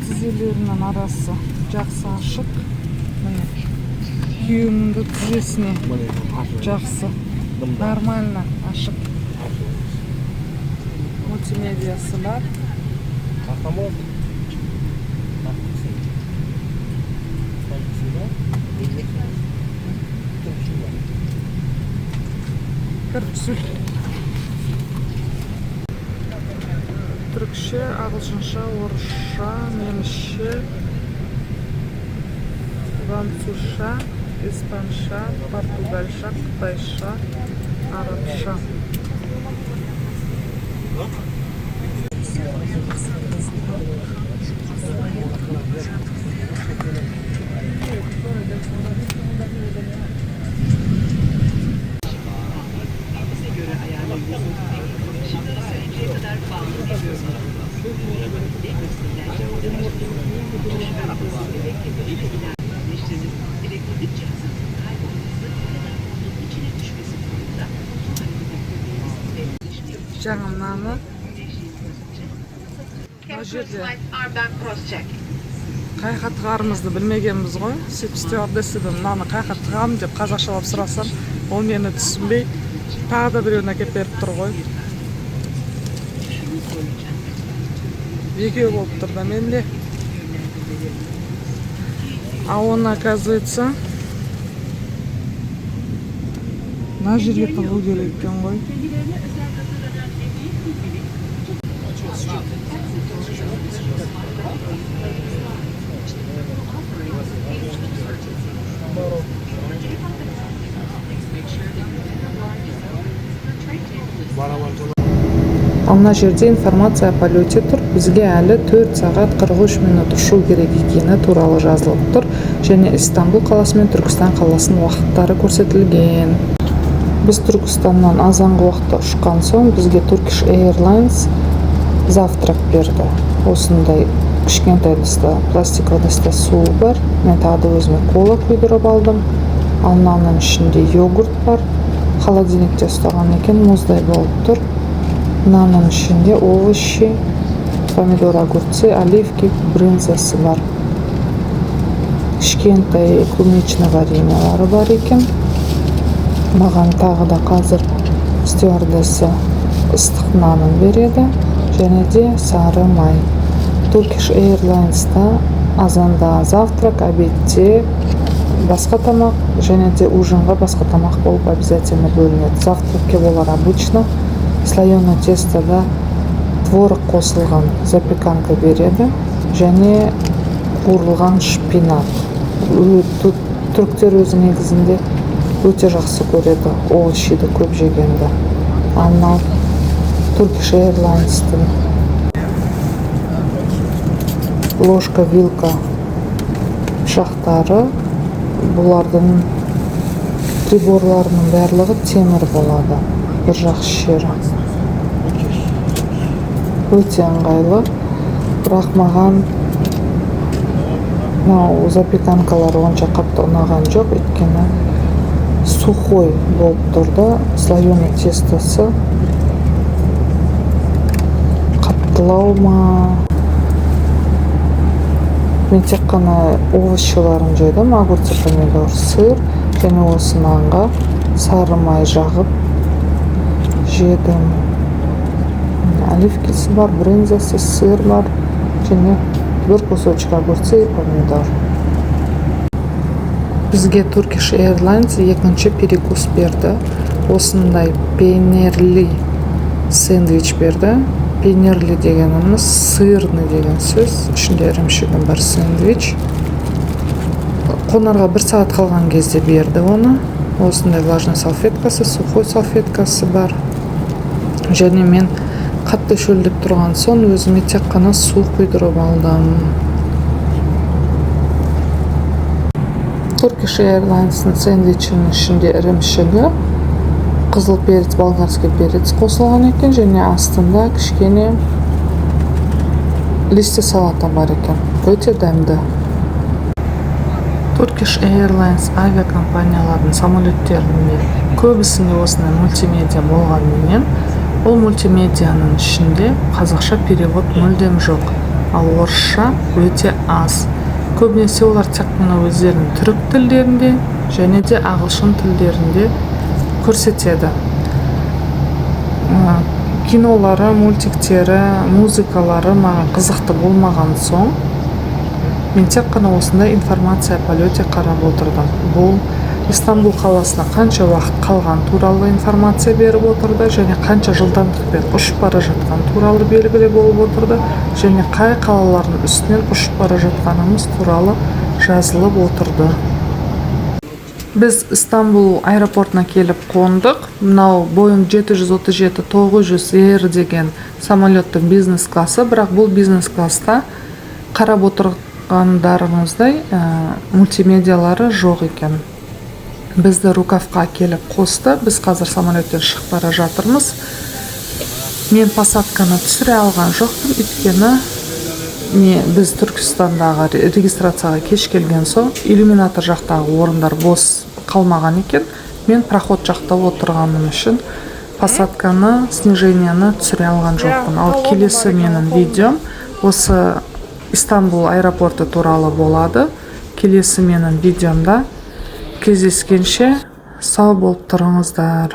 Тізелерінің арасы жақсы ашық. Күйеуінің де тізесіне жақсы, нормально ашық. Мультимедиясы бар. Түркше, ағылшынша, орысша, немісше, французша, испанша, португальша, қытайша, арабша. Жаңа мынаны мына жерде қайқа тығарымызды білмегенбіз ғой. Сөйтіп стюардесседен мынаны қайқа тығамын деп қазақшалап сұрасам, ол мені түсінбей тағы да біреуін әкеп беріп тұр ғой. Екеу болып тұр да менде. А оны, оказывается, мына жерге тығу керек екен ғой. Мына жерде информация о полете тұр. Бізге әлі 4 сағат 43 минут ұшу керек екені туралы жазылып тұр. Және Истанбул қаласы мен Түркістан қаласының уақыттары көрсетілген. Біз Түркістаннан азанғы уақытта ұшқан соң бізге Turkish Airlines завтрак берді. Осындай кішкентай ыдыста, пластиковый ыдыста су бар. Мен тағы да өзіме кола құйдырып алдым. Ал мынаның ішінде йогурт бар. Холодильникте ұстаған екен, мұздай болып тұр. Мынаның ішінде овощи, помидор, огурцы, оливки, брынзасы бар. Кішкентай клубничный вареньелары бар екен. Маған тағы да қазір стюардесса ыстық нанын береді. Және де сары май. Turkish Airlines'та азанда завтрак, обедте басқа тамақ, және де ужинға басқа тамақ болып обязательно бөлінеді. Завтракке болар обычно слоеное тестода творог қосылған запеканка береді, және қуырылған шпинат. Түріктер өзі негізінде өте жақсы көреді овощиді көп жегенді. Ал Turkish Airlines'тың ложка, вилка, пышақтары, бұлардың приборларының барлығы темір болады. Бір жақсы жері. Өте ыңғайлы. Бірақ маған запеканкалар онша қатты ұнаған жоқ, өйткені сухой болып тұрды. Слоеный тестосы қаттылау ма? Мен тек қана овощиларын жедім, огурцы, помидор, сыр, және осы нанға сары май жағып жедім. Оливкасы бар, брынзасы, сыр бар, және бір кусочек огурцы и помидор. Бізге Turkish Airlines екінші перекус берді. Осындай пейнерли сэндвич берді. Пейнерли дегеніміз сырны деген сөз. Ішінде ірімшігі бар сэндвич. Қонарға 1 сағат қалған кезде берді оны. Осындай влажный салфеткасы, сухой салфеткасы бар. Және мен қатты шөлдеп тұрған соң өзіме тек қана су құйдырып алдым. Turkish Airlines'ның сэндвичінің ішінде ірімшігі, қызыл перец, болгарский перец қосылған екен, және астында кішкене листья салата бар екен. Өте дәмді. Turkish Airlines авиакомпанияларының самолеттерінде көбісінде осындай мультимедиа болғанымен, ол мультимедианың ішінде қазақша перевод мүлдем жоқ, ал орысша өте аз. Көбінесе олар тек қана өздерінің түрік тілдерінде және де ағылшын тілдерінде көрсетеді. Кинолары, мультиктері, музыкалары маған қызықты болмаған соң, мен тек қана осындай информация полете қарап отырдым. Бұл Истанбул қаласына қанша уақыт қалған туралы информация беріп отырды, және қанша жылдамдықпен ұшып бара жатқан туралы белгілі болып отырды, және қай қалалардың үстінен ұшып бара жатқанымыз туралы жазылып отырды. Біз Истанбул аэропортына келіп қондық. Мынау Boeing 737-900 ER деген самолеттің бизнес классы, бірақ бұл бизнес класста қарап отырғандарыңыздай мультимедиалары жоқ екен. Бізді Рукавқа келіп қосты. Біз қазір самолеттен шығып бара жатырмыз. Мен посадканы түсіре алған жоқпын, өйткені біз Түркістандағы регистрацияға кеш келген соң, иллюминатор жақтағы орындар бос қалмаған екен. Мен проход жақта отырғаным үшін посадканы, снижениені түсіре алған жоқпын. Ал келесі менің видеом осы Истанбул аэропорты туралы болады. Келесі менің видеомда кездескенше сау болып тұрыңыздар.